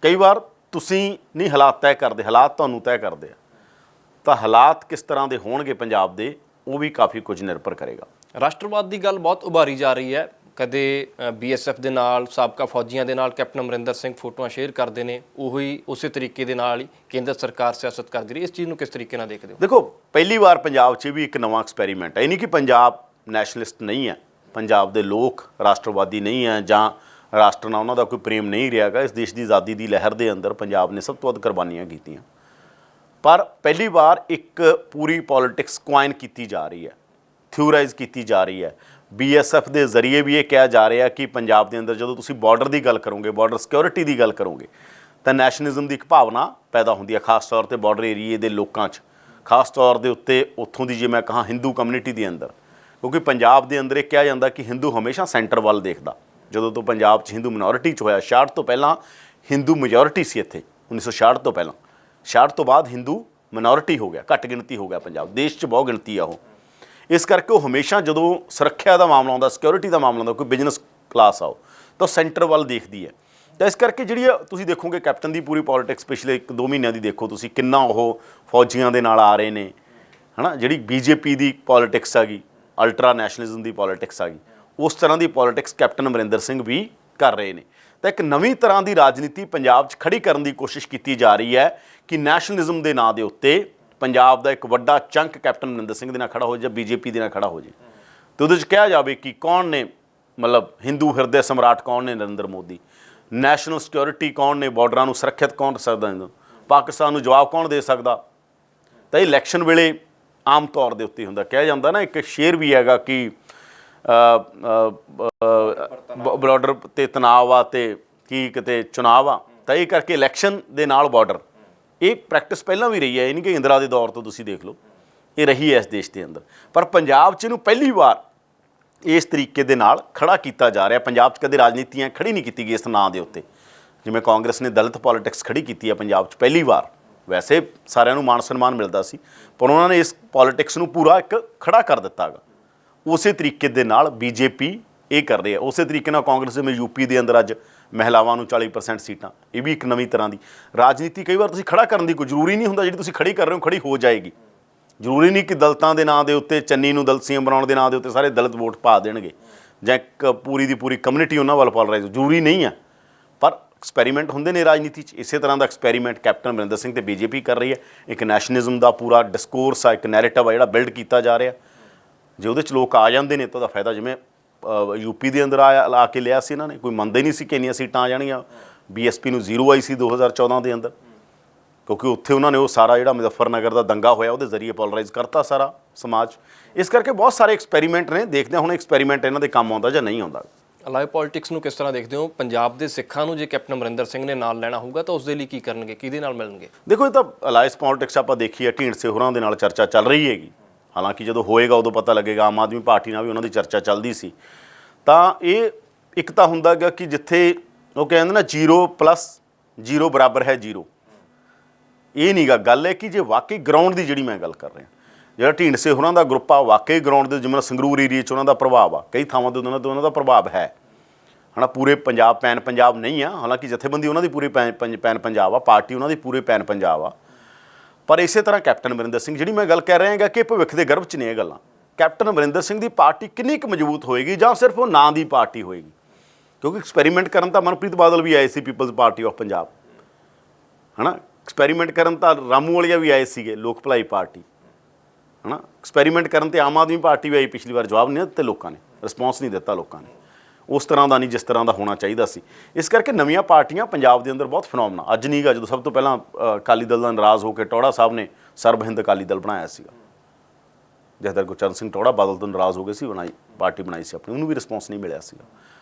ਕਈ ਵਾਰ ਤੁਸੀਂ ਨਹੀਂ ਹਾਲਾਤ ਤੈਅ ਕਰਦੇ, ਹਾਲਾਤ ਤੁਹਾਨੂੰ ਤੈਅ ਕਰਦੇ ਆ। ਤਾਂ ਹਾਲਾਤ ਕਿਸ ਤਰ੍ਹਾਂ ਦੇ ਹੋਣਗੇ ਪੰਜਾਬ ਦੇ, ਉਹ ਵੀ ਕਾਫੀ ਕੁਝ ਨਿਰਭਰ ਕਰੇਗਾ। ਰਾਸ਼ਟਰਵਾਦ ਦੀ ਗੱਲ ਬਹੁਤ ਉਭਾਰੀ ਜਾ ਰਹੀ ਹੈ, ਕਦੇ BSF ਦੇ ਨਾਲ ਸਾਬਕਾ ਫੌਜੀਆਂ ਦੇ ਨਾਲ ਕੈਪਟਨ ਅਮਰਿੰਦਰ ਸਿੰਘ ਫੋਟੋਆਂ ਸ਼ੇਅਰ ਕਰਦੇ ਨੇ, ਉਹੀ ਉਸੇ ਤਰੀਕੇ ਦੇ ਨਾਲ ਹੀ ਕੇਂਦਰ ਸਰਕਾਰ ਸਿਆਸਤ ਕਰਦੀ ਰਹੀ। ਇਸ ਚੀਜ਼ ਨੂੰ ਕਿਸ ਤਰੀਕੇ ਨਾਲ ਦੇਖਦੇ ਹੋ? ਦੇਖੋ, ਪਹਿਲੀ ਵਾਰ ਪੰਜਾਬ 'ਚ ਵੀ ਇੱਕ ਨਵਾਂ ਐਕਸਪੈਰੀਮੈਂਟ ਹੈ। ਇਹ ਨਹੀਂ ਕਿ ਪੰਜਾਬ ਨੈਸ਼ਨਲਿਸਟ ਨਹੀਂ ਹੈ, ਪੰਜਾਬ ਦੇ ਲੋਕ ਰਾਸ਼ਟਰਵਾਦੀ ਨਹੀਂ ਹੈ ਜਾਂ ਰਾਸ਼ਟਰ ਨਾਲ ਉਹਨਾਂ ਦਾ ਕੋਈ ਪ੍ਰੇਮ ਨਹੀਂ ਰਿਹਾ ਗਾ। ਇਸ ਦੇਸ਼ ਦੀ ਆਜ਼ਾਦੀ ਦੀ ਲਹਿਰ ਦੇ ਅੰਦਰ ਪੰਜਾਬ ਨੇ ਸਭ ਤੋਂ ਵੱਧ ਕੁਰਬਾਨੀਆਂ ਕੀਤੀਆਂ, ਪਰ ਪਹਿਲੀ ਵਾਰ ਇੱਕ ਪੂਰੀ ਪੋਲਿਟਿਕਸ ਕੁਆਇਨ ਕੀਤੀ ਜਾ ਰਹੀ ਹੈ, ਥਿਊਰਾਈਜ਼ ਕੀਤੀ ਜਾ ਰਹੀ ਹੈ। BSF ਦੇ ਜ਼ਰੀਏ ਵੀ ਇਹ ਕਿਹਾ ਜਾ ਰਿਹਾ ਕਿ ਪੰਜਾਬ ਦੇ ਅੰਦਰ ਜਦੋਂ ਤੁਸੀਂ ਬਾਰਡਰ ਦੀ ਗੱਲ ਕਰੋਗੇ, ਬਾਰਡਰ ਸਿਕਿਉਰਿਟੀ ਦੀ ਗੱਲ ਕਰੋਗੇ, ਤਾਂ ਨੈਸ਼ਨਲਿਜ਼ਮ ਦੀ ਇੱਕ ਭਾਵਨਾ ਪੈਦਾ ਹੁੰਦੀ ਹੈ, ਖਾਸ ਤੌਰ 'ਤੇ ਬਾਰਡਰ ਏਰੀਏ ਦੇ ਲੋਕਾਂ 'ਚ, ਖਾਸ ਤੌਰ ਦੇ ਉੱਤੇ ਉੱਥੋਂ ਦੀ ਜੇ ਮੈਂ ਕਹਾਂ ਹਿੰਦੂ ਕਮਿਊਨਿਟੀ ਦੇ ਅੰਦਰ। ਕਿਉਂਕਿ ਪੰਜਾਬ ਦੇ ਅੰਦਰ ਇਹ ਕਿਹਾ ਜਾਂਦਾ ਕਿ ਹਿੰਦੂ ਹਮੇਸ਼ਾ ਸੈਂਟਰ ਵੱਲ ਦੇਖਦਾ। ਜਦੋਂ ਤੋਂ ਪੰਜਾਬ 'ਚ ਹਿੰਦੂ ਮਿਨੋਰਿਟੀ 'ਚ ਹੋਇਆ, 66 ਤੋਂ ਪਹਿਲਾਂ ਹਿੰਦੂ ਮੈਜੋਰਿਟੀ ਸੀ ਇੱਥੇ, 1966 ਤੋਂ ਪਹਿਲਾਂ। 66 ਤੋਂ ਬਾਅਦ ਹਿੰਦੂ ਮਿਨੋਰਿਟੀ ਹੋ ਗਿਆ, ਘੱਟ ਗਿਣਤੀ ਹੋ ਗਿਆ ਪੰਜਾਬ, ਦੇਸ਼ 'ਚ ਬਹੁਤ ਗਿਣਤੀ ਆ ਉਹ। ਇਸ ਕਰਕੇ ਉਹ ਹਮੇਸ਼ਾ ਜਦੋਂ ਸੁਰੱਖਿਆ ਦਾ ਮਾਮਲਾ ਆਉਂਦਾ, ਸਿਕਿਉਰਿਟੀ ਦਾ ਮਾਮਲਾ ਆਉਂਦਾ, ਕੋਈ ਬਿਜ਼ਨਸ ਕਲਾਸ ਆਓ ਤਾਂ ਸੈਂਟਰ ਵੱਲ ਦੇਖਦੀ ਹੈ। ਤਾਂ ਇਸ ਕਰਕੇ ਜਿਹੜੀ ਤੁਸੀਂ ਦੇਖੋਗੇ ਕੈਪਟਨ ਦੀ ਪੂਰੀ ਪੋਲਿਟਿਕਸ ਪਿਛਲੇ 1-2 ਮਹੀਨਿਆਂ ਦੀ ਦੇਖੋ ਤੁਸੀਂ, ਕਿੰਨਾ ਉਹ ਫੌਜੀਆਂ ਦੇ ਨਾਲ ਆ ਰਹੇ ਨੇ, ਹੈ ਨਾ। ਜਿਹੜੀ BJP ਦੀ ਪੋਲਿਟਿਕਸ ਆ ਗਈ, ਅਲਟਰਾ ਨੈਸ਼ਨਲਿਜ਼ਮ ਦੀ ਪੋਲਿਟਿਕਸ ਆ ਗਈ, ਉਸ ਤਰ੍ਹਾਂ ਦੀ ਪੋਲਿਟਿਕਸ ਕੈਪਟਨ ਅਮਰਿੰਦਰ ਸਿੰਘ ਵੀ ਕਰ ਰਹੇ ਨੇ। ਤਾਂ ਇੱਕ ਨਵੀਂ ਤਰ੍ਹਾਂ ਦੀ ਰਾਜਨੀਤੀ ਪੰਜਾਬ 'ਚ ਖੜੀ ਕਰਨ ਦੀ ਕੋਸ਼ਿਸ਼ ਕੀਤੀ ਜਾ ਰਹੀ ਹੈ ਕਿ ਨੈਸ਼ਨਲਿਜ਼ਮ ਦੇ ਨਾਂ ਦੇ ਉੱਤੇ ਪੰਜਾਬ ਦਾ ਇੱਕ ਵੱਡਾ ਚੰਕ ਕੈਪਟਨ ਅਮਰਿੰਦਰ ਸਿੰਘ ਦੇ ਨਾਲ ਖੜਾ ਹੋ ਜਾਏ ਜਾਂ BJP ਦੇ ਨਾਲ ਖੜਾ ਹੋ ਜਾਏ, ਅਤੇ ਉਹਦੇ 'ਚ ਕਿਹਾ ਜਾਵੇ ਕਿ ਕੌਣ ਨੇ ਮਤਲਬ ਹਿੰਦੂ ਹਿਰਦੇ ਸਮਰਾਟ ਕੌਣ ਨੇ, ਨਰਿੰਦਰ ਮੋਦੀ। ਨੈਸ਼ਨਲ ਸਿਕਿਉਰਿਟੀ ਕੌਣ ਨੇ, ਬਾਰਡਰਾਂ ਨੂੰ ਸੁਰੱਖਿਅਤ ਕੌਣ ਕਰ ਸਕਦਾ, ਪਾਕਿਸਤਾਨ ਨੂੰ ਜਵਾਬ ਕੌਣ ਦੇ ਸਕਦਾ। ਤਾਂ ਇਹ ਇਲੈਕਸ਼ਨ ਵੇਲੇ ਆਮ ਤੌਰ ਦੇ ਉੱਤੇ ਹੁੰਦਾ। ਕਿਹਾ ਜਾਂਦਾ ਨਾ, ਇੱਕ ਸ਼ੇਰ ਵੀ ਹੈਗਾ ਕਿ ਬਾਰਡਰ 'ਤੇ ਤਣਾਅ ਆ ਅਤੇ ਕੀ ਕਿਤੇ ਚੁਣਾਵ ਆ। ਤਾਂ ਇਹ ਕਰਕੇ ਇਲੈਕਸ਼ਨ ਦੇ ਨਾਲ ਬਾਰਡਰ, ਇਹ ਪ੍ਰੈਕਟਿਸ ਪਹਿਲਾਂ ਵੀ ਰਹੀ ਹੈ, ਇਹ ਨਹੀਂ ਕਿ ਇੰਦਰਾ ਦੇ ਦੌਰ ਤੋਂ ਤੁਸੀਂ ਦੇਖ ਲਓ, ਇਹ ਰਹੀ ਹੈ ਇਸ ਦੇਸ਼ ਦੇ ਅੰਦਰ। ਪਰ ਪੰਜਾਬ 'ਚ ਇਹਨੂੰ ਪਹਿਲੀ ਵਾਰ ਇਸ ਤਰੀਕੇ ਦੇ ਨਾਲ ਖੜਾ ਕੀਤਾ ਜਾ ਰਿਹਾ। ਪੰਜਾਬ 'ਚ ਕਦੇ ਰਾਜਨੀਤੀਆਂ ਖੜੀ ਨਹੀਂ ਕੀਤੀ ਗਈ ਇਸ ਨਾਂ ਦੇ ਉੱਤੇ। ਜਿਵੇਂ ਕਾਂਗਰਸ ਨੇ ਦਲਿਤ ਪੋਲਿਟਿਕਸ ਖੜੀ ਕੀਤੀ ਹੈ ਪੰਜਾਬ 'ਚ ਪਹਿਲੀ ਵਾਰ, ਵੈਸੇ ਸਾਰਿਆਂ ਨੂੰ ਮਾਣ ਸਨਮਾਨ ਮਿਲਦਾ ਸੀ, ਪਰ ਉਹਨਾਂ ਨੇ ਇਸ ਪੋਲਿਟਿਕਸ ਨੂੰ ਪੂਰਾ ਇੱਕ ਖੜਾ ਕਰ ਦਿੱਤਾ ਗਾ। ਉਸੇ ਤਰੀਕੇ ਦੇ ਨਾਲ BJP ਇਹ ਕਰ ਰਹੀ ਹੈ। ਉਸੇ ਤਰੀਕੇ ਨਾਲ ਕਾਂਗਰਸ ਜਿਵੇਂ UP ਦੇ ਅੰਦਰ ਅੱਜ ਮਹਿਲਾਵਾਂ ਨੂੰ 40% ਸੀਟਾਂ, ਇਹ ਵੀ ਇੱਕ ਨਵੀਂ ਤਰ੍ਹਾਂ ਦੀ ਰਾਜਨੀਤੀ। ਕਈ ਵਾਰ ਤੁਸੀਂ ਖੜਾ ਕਰਨ ਦੀ ਕੋਈ ਜ਼ਰੂਰੀ ਨਹੀਂ ਹੁੰਦਾ, ਜਿਹੜੀ ਤੁਸੀਂ ਖੜੀ ਕਰ ਰਹੇ ਹੋ ਖੜੀ ਹੋ ਜਾਏਗੀ। ਜ਼ਰੂਰੀ ਨਹੀਂ ਕਿ ਦਲਿਤਾਂ ਦੇ ਨਾਂ ਦੇ ਉੱਤੇ, ਚੰਨੀ ਨੂੰ ਦਲਿਤ CM ਬਣਾਉਣ ਦੇ ਨਾਂ ਦੇ ਉੱਤੇ ਸਾਰੇ ਦਲਿਤ ਵੋਟ ਪਾ ਦੇਣਗੇ ਜਾਂ ਇੱਕ ਪੂਰੀ ਦੀ ਪੂਰੀ ਕਮਿਊਨਿਟੀ ਉਹਨਾਂ ਵੱਲ ਪੋਲਰਾਈਜ਼, ਜ਼ਰੂਰੀ ਨਹੀਂ ਆ। ਪਰ ਐਕਸਪੈਰੀਮੈਂਟ ਹੁੰਦੇ ਨੇ ਰਾਜਨੀਤੀ 'ਚ, ਇਸੇ ਤਰ੍ਹਾਂ ਦਾ ਐਕਸਪੈਰੀਮੈਂਟ ਕੈਪਟਨ ਅਮਰਿੰਦਰ ਸਿੰਘ ਤੇ BJP ਕਰ ਰਹੀ ਹੈ। ਇੱਕ ਨੈਸ਼ਨਲਿਜ਼ਮ ਦਾ ਪੂਰਾ ਡਿਸਕੋਰਸ ਆ, ਇੱਕ ਨੈਰੇਟਿਵ ਆ ਜਿਹੜਾ ਬਿਲਡ ਕੀਤਾ ਜਾ ਰਿਹਾ। ਜੇ ਉਹਦੇ 'ਚ ਲੋਕ ਆ ਜਾਂਦੇ ਨੇ ਤਾਂ ਉਹਦਾ ਫਾਇਦਾ, ਜਿਵੇਂ UP ਦੇ ਅੰਦਰ ਆ ਕੇ ਲਿਆ ਸੀ ਇਹਨਾਂ ਨੇ, ਕੋਈ ਮੰਨਦਾ ਹੀ ਨਹੀਂ ਸੀ ਕਿ ਇੰਨੀਆਂ ਸੀਟਾਂ ਆ ਜਾਣਗੀਆਂ। BSP ਨੂੰ 0 ਆਈ ਸੀ 2014 ਦੇ ਅੰਦਰ, ਕਿਉਂਕਿ ਉੱਥੇ ਉਹਨਾਂ ਨੇ ਉਹ ਸਾਰਾ ਜਿਹੜਾ ਮੁਜ਼ੱਫਰਨਗਰ ਦਾ ਦੰਗਾ ਹੋਇਆ ਉਹਦੇ ਜ਼ਰੀਏ ਪੋਲਰਾਈਜ਼ ਕਰਤਾ ਸਾਰਾ ਸਮਾਜ। ਇਸ ਕਰਕੇ ਬਹੁਤ ਸਾਰੇ ਐਕਸਪੈਰੀਮੈਂਟ ਨੇ, ਦੇਖਦੇ ਹਾਂ ਹੁਣ ਐਕਸਪੈਰੀਮੈਂਟ ਇਹਨਾਂ ਦੇ ਕੰਮ ਆਉਂਦਾ ਜਾਂ ਨਹੀਂ ਆਉਂਦਾ। ਲਾਈਵ ਪੋਲਿਟਿਕਸ ਨੂੰ ਕਿਸ ਤਰ੍ਹਾਂ ਦੇਖਦੇ ਹੋ? ਪੰਜਾਬ ਦੇ ਸਿੱਖਾਂ ਨੂੰ ਜੇ ਕੈਪਟਨ ਅਮਰਿੰਦਰ ਸਿੰਘ ਨੇ ਨਾਲ ਲੈਣਾ ਹੋਊਗਾ ਤਾਂ ਉਸ ਦੇ ਲਈ ਕੀ ਕਰਨਗੇ, ਕਿਹਦੇ ਨਾਲ ਮਿਲਣਗੇ? ਦੇਖੋ, ਇਹ ਤਾਂ ਅਲਾਇੰਸ ਪੋਲਿਟਿਕਸ ਆਪਾਂ ਦੇਖੀਏ, ਢੀਂਡਸੇ ਹੋਰਾਂ ਦੇ ਨਾਲ ਚਰਚਾ ਚੱਲ ਰਹੀ ਹੈਗੀ। ਹਾਲਾਂਕਿ ਜਦੋਂ ਹੋਏਗਾ ਉਦੋਂ ਪਤਾ ਲੱਗੇਗਾ। ਆਮ ਆਦਮੀ ਪਾਰਟੀ ਨਾਲ ਵੀ ਉਹਨਾਂ ਦੀ ਚਰਚਾ ਚੱਲਦੀ ਸੀ। ਤਾਂ ਇਹ ਇੱਕ ਤਾਂ ਹੁੰਦਾ ਗਾ ਕਿ ਜਿੱਥੇ ਉਹ ਕਹਿੰਦੇ ਨਾ 0 + 0 ਬਰਾਬਰ ਹੈ 0, ਇਹ ਨਹੀਂ ਗਾ ਗੱਲ। ਹੈ ਕਿ ਜੇ ਵਾਕਈ ਗਰਾਊਂਡ ਦੀ ਜਿਹੜੀ ਮੈਂ ਗੱਲ ਕਰ ਰਿਹਾ, ਜਿਹੜਾ ਢੀਂਡਸੇ ਹੋਰਾਂ ਦਾ ਗਰੁੱਪ ਆ, ਵਾਕਈ ਗਰਾਊਂਡ ਦੇ ਜਿਵੇਂ ਸੰਗਰੂਰ ਏਰੀਏ 'ਚ ਉਹਨਾਂ ਦਾ ਪ੍ਰਭਾਵ ਆ, ਕਈ ਥਾਵਾਂ 'ਤੇ ਉਹਨਾਂ ਦਾ ਪ੍ਰਭਾਵ ਹੈ, ਹੈ ਨਾ। ਪੂਰੇ ਪੰਜਾਬ ਪੈਨ ਪੰਜਾਬ ਨਹੀਂ ਆ, ਹਾਲਾਂਕਿ ਜਥੇਬੰਦੀ ਉਹਨਾਂ ਦੀ ਪੂਰੀ ਪੈਨ ਪੰਜਾਬ ਆ, ਪਾਰਟੀ ਉਹਨਾਂ ਦੀ ਪੂਰੇ ਪੈਨ ਪੰਜਾਬ ਆ। ਪਰ ਇਸੇ ਤਰ੍ਹਾਂ ਕੈਪਟਨ ਅਮਰਿੰਦਰ ਸਿੰਘ, ਜਿਹੜੀ ਮੈਂ ਗੱਲ ਕਹਿ ਰਿਹਾ ਹੈਗਾ ਕਿ ਭਵਿੱਖ ਦੇ ਗਰਭ 'ਚ ਨੇ ਇਹ ਗੱਲਾਂ। ਕੈਪਟਨ ਅਮਰਿੰਦਰ ਸਿੰਘ ਦੀ ਪਾਰਟੀ ਕਿੰਨੀ ਕੁ ਮਜ਼ਬੂਤ ਹੋਏਗੀ ਜਾਂ ਸਿਰਫ ਉਹ ਨਾਂ ਦੀ ਪਾਰਟੀ ਹੋਏਗੀ? ਕਿਉਂਕਿ ਐਕਸਪੈਰੀਮੈਂਟ ਕਰਨ ਤਾਂ ਮਨਪ੍ਰੀਤ ਬਾਦਲ ਵੀ ਆਏ ਸੀ, ਪੀਪਲਜ਼ ਪਾਰਟੀ ਆਫ ਪੰਜਾਬ, ਹੈ ਨਾ। ਐਕਸਪੈਰੀਮੈਂਟ ਕਰਨ ਤਾਂ ਰਾਮੂ ਵਾਲੀਆ ਵੀ ਆਏ ਸੀਗੇ, ਲੋਕ ਭਲਾਈ ਪਾਰਟੀ, ਹੈ ਨਾ। ਐਕਸਪੈਰੀਮੈਂਟ ਕਰਨ ਤੇ ਆਮ ਆਦਮੀ ਪਾਰਟੀ ਵੀ ਆਈ ਪਿਛਲੀ ਵਾਰ, ਜਵਾਬ ਨਹੀਂ ਦਿੱਤੇ ਲੋਕਾਂ ਨੇ, ਰਿਸਪੌਂਸ ਨਹੀਂ ਦਿੱਤਾ ਲੋਕਾਂ ਨੇ, ਉਸ ਤਰ੍ਹਾਂ ਦਾ ਨਹੀਂ ਜਿਸ ਤਰ੍ਹਾਂ ਦਾ ਹੋਣਾ ਚਾਹੀਦਾ ਸੀ। ਇਸ ਕਰਕੇ ਨਵੀਆਂ ਪਾਰਟੀਆਂ ਪੰਜਾਬ ਦੇ ਅੰਦਰ ਬਹੁਤ ਫਨੋਮਨਾ। ਅੱਜ ਨਹੀਂ ਗਾ, ਜਦੋਂ ਸਭ ਤੋਂ ਪਹਿਲਾਂ ਅਕਾਲੀ ਦਲ ਦਾ ਨਾਰਾਜ਼ ਹੋ ਕੇ ਟੌੜਾ ਸਾਹਿਬ ਨੇ ਸਰਬ ਹਿੰਦ ਅਕਾਲੀ ਦਲ ਬਣਾਇਆ ਸੀਗਾ, ਜਥੇਦਾਰ ਗੁਰਚਰਨ ਸਿੰਘ ਟੌੜਾ ਬਾਦਲ ਤੋਂ ਨਾਰਾਜ਼ ਹੋ ਗਏ ਸੀ, ਪਾਰਟੀ ਬਣਾਈ ਸੀ ਆਪਣੀ, ਉਹਨੂੰ ਵੀ ਰਿਸਪੌਂਸ ਨਹੀਂ ਮਿਲਿਆ ਸੀਗਾ।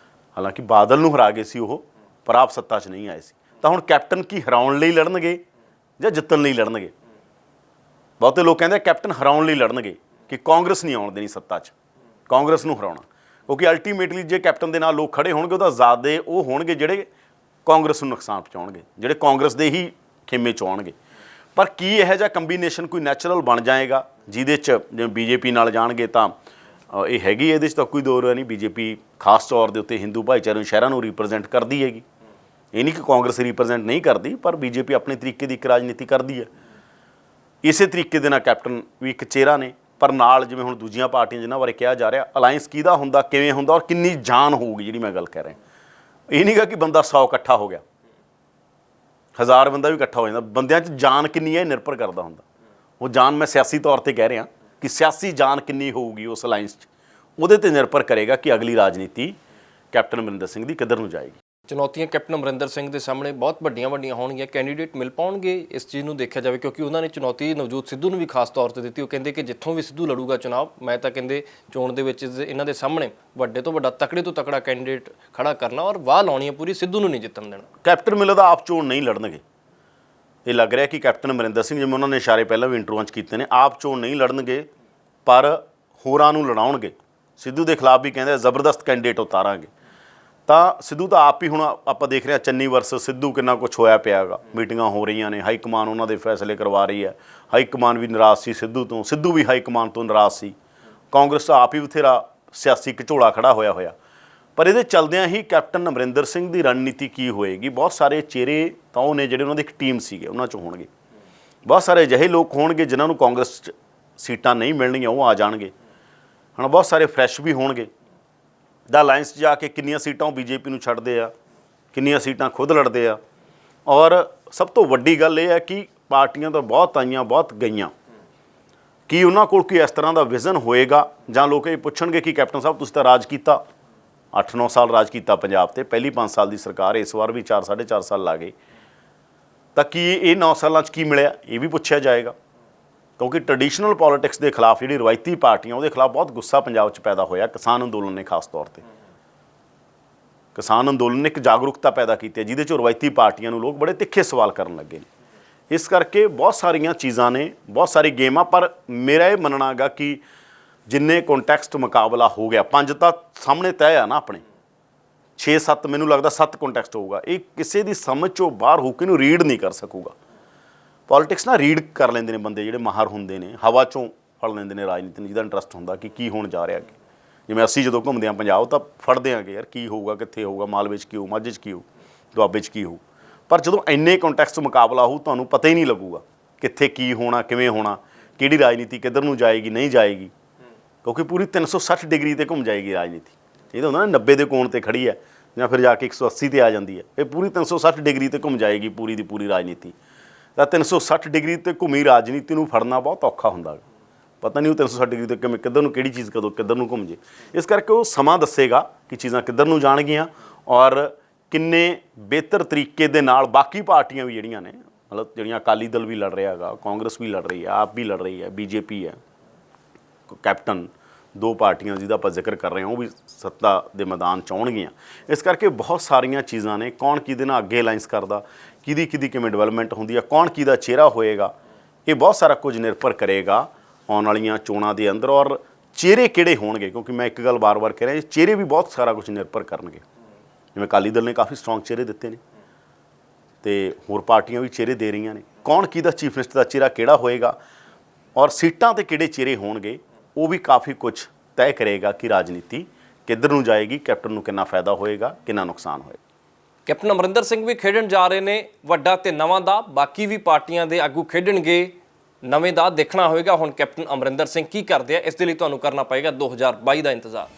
ਹਾਲਾਂਕਿ ਬਾਦਲ ਨੂੰ ਹਰਾ ਗਏ ਸੀ ਉਹ, ਪਰ ਆਪ ਸੱਤਾ 'ਚ ਨਹੀਂ ਆਏ ਸੀ। ਤਾਂ ਹੁਣ ਕੈਪਟਨ ਕੀ ਹਰਾਉਣ ਲਈ ਲੜਨਗੇ ਜਾਂ ਜਿੱਤਣ ਲਈ ਲੜਨਗੇ? ਬਹੁਤੇ ਲੋਕ ਕਹਿੰਦੇ ਕੈਪਟਨ ਹਰਾਉਣ ਲਈ ਲੜਨਗੇ ਕਿ ਕਾਂਗਰਸ ਨਹੀਂ ਆਉਣ ਦੇਣੀ ਸੱਤਾ 'ਚ, ਕਾਂਗਰਸ ਨੂੰ ਹਰਾਉਣਾ। ਕਿਉਂਕਿ ਅਲਟੀਮੇਟਲੀ ਜੇ ਕੈਪਟਨ ਦੇ ਨਾਲ ਲੋਕ ਖੜੇ ਹੋਣਗੇ, ਉਹਦਾ ਜ਼ਿਆਦੇ ਉਹ ਹੋਣਗੇ ਜਿਹੜੇ ਕਾਂਗਰਸ ਨੂੰ ਨੁਕਸਾਨ ਪਹੁੰਚਾਉਣਗੇ, ਜਿਹੜੇ ਕਾਂਗਰਸ ਦੇ ਹੀ ਖੇਮੇ 'ਚ ਆਉਣਗੇ। ਪਰ ਕੀ ਇਹੋ ਜਿਹਾ ਕੰਬੀਨੇਸ਼ਨ ਕੋਈ ਨੈਚੁਰਲ ਬਣ ਜਾਏਗਾ ਜਿਹਦੇ 'ਚ ਜਿਵੇਂ BJP ਨਾਲ ਜਾਣਗੇ ਤਾਂ ਇਹ ਹੈਗੀ, ਇਹਦੇ 'ਚ ਤਾਂ ਕੋਈ ਦੋ ਰਾਹ ਨਹੀਂ। BJP ਖਾਸ ਤੌਰ ਦੇ ਉੱਤੇ ਹਿੰਦੂ ਭਾਈਚਾਰੇ ਨੂੰ, ਸ਼ਹਿਰਾਂ ਨੂੰ ਰਿਪਰੈਜ਼ੈਂਟ ਕਰਦੀ ਹੈਗੀ। ਇਹ ਨਹੀਂ ਕਿ ਕਾਂਗਰਸ ਰਿਪਰੈਜ਼ੈਂਟ ਨਹੀਂ ਕਰਦੀ, ਪਰ BJP ਆਪਣੇ ਤਰੀਕੇ ਦੀ ਇੱਕ ਰਾਜਨੀਤੀ ਕਰਦੀ ਹੈ। ਇਸੇ ਤਰੀਕੇ ਦੇ ਨਾਲ ਕੈਪਟਨ ਵੀ ਇੱਕ ਚਿਹਰਾ ਨੇ, ਪਰ ਨਾਲ ਜਿਵੇਂ ਹੁਣ ਦੂਜੀਆਂ ਪਾਰਟੀਆਂ ਜਿਨ੍ਹਾਂ ਬਾਰੇ ਕਿਹਾ ਜਾ ਰਿਹਾ ਅਲਾਈਅੰਸ ਕਿਹਦਾ ਹੁੰਦਾ, ਕਿਵੇਂ ਹੁੰਦਾ ਔਰ ਕਿੰਨੀ ਜਾਨ ਹੋਊਗੀ, ਜਿਹੜੀ ਮੈਂ ਗੱਲ ਕਰ ਰਿਹਾ। ਇਹ ਨਹੀਂਗਾ ਕਿ ਬੰਦਾ 100 ਇਕੱਠਾ ਹੋ ਗਿਆ, 1000 ਬੰਦਾ ਵੀ ਇਕੱਠਾ ਹੋ ਜਾਂਦਾ, ਬੰਦਿਆਂ 'ਚ ਜਾਨ ਕਿੰਨੀ ਹੈ ਇਹ ਨਿਰਭਰ ਕਰਦਾ ਹੁੰਦਾ। ਉਹ ਜਾਨ ਮੈਂ ਸਿਆਸੀ ਤੌਰ 'ਤੇ ਕਹਿ ਰਿਹਾ ਕਿ ਸਿਆਸੀ ਜਾਨ ਕਿੰਨੀ ਹੋਊਗੀ ਉਸ ਅਲਾਈਅੰਸ 'ਚ, ਉਹਦੇ 'ਤੇ ਨਿਰਭਰ ਕਰੇਗਾ ਕਿ ਅਗਲੀ ਰਾਜਨੀਤੀ ਕੈਪਟਨ ਅਮਰਿੰਦਰ ਸਿੰਘ ਦੀ ਕਿੱਧਰ ਨੂੰ ਜਾਏਗੀ। ਚੁਣੌਤੀਆਂ ਕੈਪਟਨ ਅਮਰਿੰਦਰ ਸਿੰਘ ਦੇ ਸਾਹਮਣੇ ਬਹੁਤ ਵੱਡੀਆਂ ਹੋਣਗੀਆਂ। ਕੈਂਡੀਡੇਟ ਮਿਲ ਪਾਉਣਗੇ ਇਸ ਚੀਜ਼ ਨੂੰ ਦੇਖਿਆ ਜਾਵੇ, ਕਿਉਂਕਿ ਉਹਨਾਂ ਨੇ ਚੁਣੌਤੀ ਨਵਜੋਤ ਸਿੱਧੂ ਨੂੰ ਵੀ ਖਾਸ ਤੌਰ ਤੇ ਦਿੱਤੀ। ਉਹ ਕਹਿੰਦੇ ਕਿ ਜਿੱਥੋਂ ਵੀ ਸਿੱਧੂ ਲੜੂਗਾ ਚੁਣਾਵ, ਮੈਂ ਤਾਂ ਕਹਿੰਦੇ ਚੋਣ ਦੇ ਵਿੱਚ ਇਹਨਾਂ ਦੇ ਸਾਹਮਣੇ ਵੱਡੇ ਤੋਂ ਵੱਡਾ ਤਕੜੇ ਤੋਂ ਤਕੜਾ ਕੈਂਡੀਡੇਟ ਖੜਾ ਕਰਨਾ ਔਰ ਵਾਹ ਲਾਉਣੀ ਹੈ ਪੂਰੀ, ਸਿੱਧੂ ਨੂੰ ਨਹੀਂ ਜਿੱਤਣ ਦੇਣਾ। ਕੈਪਟਨ ਮਿਲ ਦਾ ਆਪ ਚੋਣ ਨਹੀਂ ਲੜਨਗੇ। ਇਹ ਲੱਗ ਰਿਹਾ ਕਿ ਕੈਪਟਨ ਅਮਰਿੰਦਰ ਸਿੰਘ, ਜਿਵੇਂ ਉਹਨਾਂ ਨੇ ਇਸ਼ਾਰੇ ਪਹਿਲਾਂ ਵੀ ਇੰਟਰਵਿਊਆਂ 'ਚ ਕੀਤੇ ਨੇ, ਆਪ ਚੋਣ ਨਹੀਂ ਲੜਨਗੇ ਪਰ ਹੋਰਾਂ ਨੂੰ ਲੜਾਉਣਗੇ। ਸਿੱਧੂ ਦੇ ਖਿਲਾਫ ਵੀ ਕਹਿੰਦੇ ਜ਼ਬਰਦਸਤ ਕੈਂਡੀਡੇਟ ਉਤਾਰਾਂਗੇ। ਤਾਂ ਸਿੱਧੂ ਤਾਂ ਆਪ ਹੀ, ਹੁਣ ਆਪਾਂ ਦੇਖ ਰਹੇ ਹਾਂ ਚੰਨੀ ਵਰਸਸ ਸਿੱਧੂ ਕਿੰਨਾ ਕੁਛ ਹੋਇਆ ਪਿਆ ਹੈਗਾ, ਮੀਟਿੰਗਾਂ ਹੋ ਰਹੀਆਂ ਨੇ, ਹਾਈ ਕਮਾਨ ਉਹਨਾਂ ਦੇ ਫੈਸਲੇ ਕਰਵਾ ਰਹੀ ਹੈ। ਹਾਈ ਕਮਾਨ ਵੀ ਨਾਰਾਜ਼ ਸੀ ਸਿੱਧੂ ਤੋਂ, ਸਿੱਧੂ ਵੀ ਹਾਈ ਕਮਾਨ ਤੋਂ ਨਾਰਾਜ਼ ਸੀ। ਕਾਂਗਰਸ ਤਾਂ ਆਪ ਹੀ ਬਥੇਰਾ ਸਿਆਸੀ ਘਚੋਲਾ ਖੜਾ ਹੋਇਆ। ਪਰ ਇਹਦੇ ਚਲਦਿਆਂ ਹੀ ਕੈਪਟਨ ਅਮਰਿੰਦਰ ਸਿੰਘ ਦੀ ਰਣਨੀਤੀ ਕੀ ਹੋਏਗੀ, ਬਹੁਤ ਸਾਰੇ ਚਿਹਰੇ ਤਾਂ ਉਹ ਨੇ ਜਿਹੜੇ ਉਹਨਾਂ ਦੀ ਇੱਕ ਟੀਮ ਸੀਗੇ, ਉਹਨਾਂ 'ਚ ਹੋਣਗੇ। ਬਹੁਤ ਸਾਰੇ ਅਜਿਹੇ ਲੋਕ ਹੋਣਗੇ ਜਿਨ੍ਹਾਂ ਨੂੰ ਕਾਂਗਰਸ 'ਚ ਸੀਟਾਂ ਨਹੀਂ ਮਿਲਣਗੀਆਂ, ਉਹ ਆ ਜਾਣਗੇ। ਹੁਣ ਬਹੁਤ ਸਾਰੇ ਫਰੈਸ਼ ਵੀ ਹੋਣਗੇ। ਦਾ ਅਲਾਇੰਸ 'ਚ ਜਾ ਕੇ ਕਿੰਨੀਆਂ ਸੀਟਾਂ ਉਹ ਬੀਜੇਪੀ ਨੂੰ ਛੱਡਦੇ ਆ, ਕਿੰਨੀਆਂ ਸੀਟਾਂ ਖੁਦ ਲੜਦੇ ਆ। ਔਰ ਸਭ ਤੋਂ ਵੱਡੀ ਗੱਲ ਇਹ ਹੈ ਕਿ ਪਾਰਟੀਆਂ ਤਾਂ ਬਹੁਤ ਆਈਆਂ, ਬਹੁਤ ਗਈਆਂ, ਕੀ ਉਹਨਾਂ ਕੋਲ ਕੋਈ ਇਸ ਤਰ੍ਹਾਂ ਦਾ ਵਿਜ਼ਨ ਹੋਏਗਾ, ਜਾਂ ਲੋਕ ਇਹ ਪੁੱਛਣਗੇ ਕਿ ਕੈਪਟਨ ਸਾਹਿਬ ਤੁਸੀਂ ਤਾਂ ਰਾਜ ਕੀਤਾ, 8-9 ਸਾਲ ਰਾਜ ਕੀਤਾ ਪੰਜਾਬ ਤੇ, ਪਹਿਲੀ 5 ਸਾਲ ਦੀ ਸਰਕਾਰ, ਇਸ ਵਾਰ ਵੀ 4 ਸਾਢੇ 4 ਸਾਲ ਲੱਗੇ, ਤਾਂ ਕੀ ਇਹ 9 ਸਾਲਾਂ 'ਚ ਕੀ ਮਿਲਿਆ, ਇਹ ਵੀ ਪੁੱਛਿਆ ਜਾਏਗਾ। ਕਿਉਂਕਿ ਟ੍ਰੈਡੀਸ਼ਨਲ ਪੋਲੀਟਿਕਸ ਦੇ ਖਿਲਾਫ, ਜਿਹੜੀ ਰਵਾਇਤੀ ਪਾਰਟੀਆਂ, ਉਹਦੇ ਖਿਲਾਫ ਬਹੁਤ ਗੁੱਸਾ ਪੰਜਾਬ 'ਚ ਪੈਦਾ ਹੋਇਆ। ਕਿਸਾਨ ਅੰਦੋਲਨ ਨੇ ਖਾਸ ਤੌਰ 'ਤੇ, ਕਿਸਾਨ ਅੰਦੋਲਨ ਨੇ ਇੱਕ ਜਾਗਰੂਕਤਾ ਪੈਦਾ ਕੀਤੀ ਹੈ ਜਿਹਦੇ 'ਚ ਰਵਾਇਤੀ ਪਾਰਟੀਆਂ ਨੂੰ ਲੋਕ ਬੜੇ ਤਿੱਖੇ ਸਵਾਲ ਕਰਨ ਲੱਗੇ ਨੇ। ਇਸ ਕਰਕੇ ਬਹੁਤ ਸਾਰੀਆਂ ਚੀਜ਼ਾਂ ਨੇ, ਬਹੁਤ ਸਾਰੀ ਗੇਮ ਆ। ਪਰ ਮੇਰਾ ਇਹ ਮੰਨਣਾ ਹੈਗਾ ਕਿ ਜਿੰਨੇ ਕੰਟੈਕਸਟ ਮੁਕਾਬਲਾ ਹੋ ਗਿਆ, 5 ਤਾਂ ਸਾਹਮਣੇ ਤੈਅ ਆ ਨਾ ਆਪਣੇ, 6-7 ਮੈਨੂੰ ਲੱਗਦਾ 7 ਕੰਟੈਕਸਟ ਹੋਊਗਾ। ਇਹ ਕਿਸੇ ਦੀ ਸਮਝ 'ਚੋਂ ਬਾਹਰ ਹੋ ਕੇ ਇਹਨੂੰ ਰੀਡ ਨਹੀਂ ਕਰ ਸਕੂਗਾ। ਪੋਲੀਟਿਕਸ ਨਾ ਰੀਡ ਕਰ ਲੈਂਦੇ ਨੇ ਬੰਦੇ ਜਿਹੜੇ ਮਾਹਰ ਹੁੰਦੇ ਨੇ, ਹਵਾ 'ਚੋਂ ਫੜ ਲੈਂਦੇ ਨੇ ਰਾਜਨੀਤੀ ਨੂੰ, ਜਿਹਦਾ ਇੰਟਰਸਟ ਹੁੰਦਾ ਕਿ ਕੀ ਹੋਣ ਜਾ ਰਿਹਾ ਅੱਗੇ। ਜਿਵੇਂ ਅਸੀਂ ਜਦੋਂ ਘੁੰਮਦੇ ਹਾਂ ਪੰਜਾਬ, ਤਾਂ ਫੜਦੇ ਆਂਗੇ ਯਾਰ ਕੀ ਹੋਊਗਾ, ਕਿੱਥੇ ਹੋਊਗਾ, ਮਾਲਵੇ 'ਚ ਕੀ ਹੋਊ, ਮਾਝੇ 'ਚ ਕੀ ਹੋਊ, ਦੁਆਬੇ 'ਚ ਕੀ ਹੋਊ। ਪਰ ਜਦੋਂ ਇੰਨੇ ਕੰਟੈਕਸਟ ਮੁਕਾਬਲਾ ਹੋਊ, ਤੁਹਾਨੂੰ ਪਤਾ ਹੀ ਨਹੀਂ ਲੱਗੂਗਾ ਕਿੱਥੇ ਕੀ ਹੋਣਾ, ਕਿਵੇਂ ਹੋਣਾ, ਕਿਹੜੀ ਰਾਜਨੀਤੀ ਕਿੱਧਰ ਨੂੰ ਜਾਏਗੀ, ਨਹੀਂ ਜਾਏਗੀ। ਕਿਉਂਕਿ ਪੂਰੀ 360 ਡਿਗਰੀ 'ਤੇ ਘੁੰਮ ਜਾਏਗੀ ਰਾਜਨੀਤੀ। ਇਹ ਤਾਂ ਹੁੰਦਾ ਨਾ 90 ਦੇ ਕੋਣ 'ਤੇ ਖੜੀ ਹੈ ਜਾਂ ਫਿਰ ਜਾ ਕੇ 180 'ਤੇ ਆ ਜਾਂਦੀ ਹੈ। ਇਹ ਪੂਰੀ 360 ਡਿਗਰੀ 'ਤੇ ਘੁੰਮ ਜਾਏਗੀ ਪੂਰੀ ਦੀ ਪੂਰੀ ਰਾਜਨੀਤੀ। ਤਾਂ 360 ਡਿਗਰੀ 'ਤੇ ਘੁੰਮੀ ਰਾਜਨੀਤੀ ਨੂੰ ਫੜਨਾ ਬਹੁਤ ਔਖਾ ਹੁੰਦਾ। ਪਤਾ ਨਹੀਂ ਉਹ 360 ਡਿਗਰੀ 'ਤੇ ਕਿਵੇਂ, ਕਿੱਧਰ ਨੂੰ ਕਿਹੜੀ ਚੀਜ਼ ਕਦੋਂ ਕਿੱਧਰ ਨੂੰ ਘੁੰਮ ਜੇ। ਇਸ ਕਰਕੇ ਉਹ ਸਮਾਂ ਦੱਸੇਗਾ ਕਿ ਚੀਜ਼ਾਂ ਕਿੱਧਰ ਨੂੰ ਜਾਣਗੀਆਂ ਔਰ ਕਿੰਨੇ ਬਿਹਤਰ ਤਰੀਕੇ ਦੇ ਨਾਲ ਬਾਕੀ ਪਾਰਟੀਆਂ ਵੀ ਜਿਹੜੀਆਂ ਨੇ, ਮਤਲਬ ਜਿਹੜੀਆਂ ਅਕਾਲੀ ਦਲ ਵੀ ਲੜ ਰਿਹਾ ਹੈਗਾ, ਕਾਂਗਰਸ ਵੀ ਲੜ ਰਹੀ ਹੈ, ਆਪ ਵੀ ਲੜ ਰਹੀ ਹੈ, ਬੀਜੇਪੀ ਹੈ, ਕੈਪਟਨ, 2 ਪਾਰਟੀਆਂ ਜਿਹਦਾ ਆਪਾਂ ਜ਼ਿਕਰ ਕਰ ਰਹੇ ਹਾਂ, ਉਹ ਵੀ ਸੱਤਾ ਦੇ ਮੈਦਾਨ 'ਚ ਆਉਣਗੀਆਂ। ਇਸ ਕਰਕੇ ਬਹੁਤ ਸਾਰੀਆਂ ਚੀਜ਼ਾਂ ਨੇ, ਕੌਣ ਕਿਹਦੇ ਨਾਲ ਅੱਗੇ ਅਲਾਈਅੰਸ ਕਰਦਾ, ਕਿਹਦੀ ਕਿਵੇਂ ਡਿਵੈਲਪਮੈਂਟ ਹੁੰਦੀ ਹੈ, ਕੌਣ ਕਿਹਦਾ ਚਿਹਰਾ ਹੋਏਗਾ, ਇਹ ਬਹੁਤ ਸਾਰਾ ਕੁਝ ਨਿਰਭਰ ਕਰੇਗਾ ਆਉਣ ਵਾਲੀਆਂ ਚੋਣਾਂ ਦੇ ਅੰਦਰ। ਔਰ ਚਿਹਰੇ ਕਿਹੜੇ ਹੋਣਗੇ, ਕਿਉਂਕਿ ਮੈਂ ਇੱਕ ਗੱਲ ਬਾਰ-ਬਾਰ ਕਹਿ ਰਿਹਾ, ਚਿਹਰੇ ਵੀ ਬਹੁਤ ਸਾਰਾ ਕੁਝ ਨਿਰਭਰ ਕਰਨਗੇ। ਜਿਵੇਂ ਅਕਾਲੀ ਦਲ ਨੇ ਕਾਫੀ ਸਟਰੋਂਗ ਚਿਹਰੇ ਦਿੱਤੇ ਨੇ, ਤੇ ਹੋਰ ਪਾਰਟੀਆਂ ਵੀ ਚਿਹਰੇ ਦੇ ਰਹੀਆਂ ਨੇ। ਕੌਣ ਕਿਹਦਾ ਚੀਫ ਮਿਨਿਸਟਰ ਦਾ ਚਿਹਰਾ ਕਿਹੜਾ ਹੋਏਗਾ ਔਰ ਸੀਟਾਂ 'ਤੇ ਕਿਹੜੇ ਚਿਹਰੇ ਹੋਣਗੇ, ਉਹ ਵੀ ਕਾਫੀ ਕੁਝ ਤੈਅ ਕਰੇਗਾ ਕਿ ਰਾਜਨੀਤੀ ਕਿੱਧਰ ਨੂੰ ਜਾਏਗੀ, ਕੈਪਟਨ ਨੂੰ ਕਿੰਨਾ ਫਾਇਦਾ ਹੋਏਗਾ, ਕਿੰਨਾ ਨੁਕਸਾਨ ਹੋਏਗਾ। ਕੈਪਟਨ ਅਮਰਿੰਦਰ ਸਿੰਘ ਵੀ ਖੇਡਣ ਜਾ ਰਹੇ ਨੇ ਵੱਡਾ ਤੇ ਨਵਾਂ ਦਾ, ਬਾਕੀ ਵੀ ਪਾਰਟੀਆਂ ਦੇ ਆਗੂ ਖੇਡਣਗੇ ਨਵੇਂ ਦਾ। ਦੇਖਣਾ ਹੋਏਗਾ ਹੁਣ ਕੈਪਟਨ ਅਮਰਿੰਦਰ ਸਿੰਘ ਕੀ ਕਰਦੇ ਆ। ਇਸ ਦੇ ਲਈ ਤੁਹਾਨੂੰ ਕਰਨਾ ਪਏਗਾ 2022 ਦਾ ਇੰਤਜ਼ਾਰ।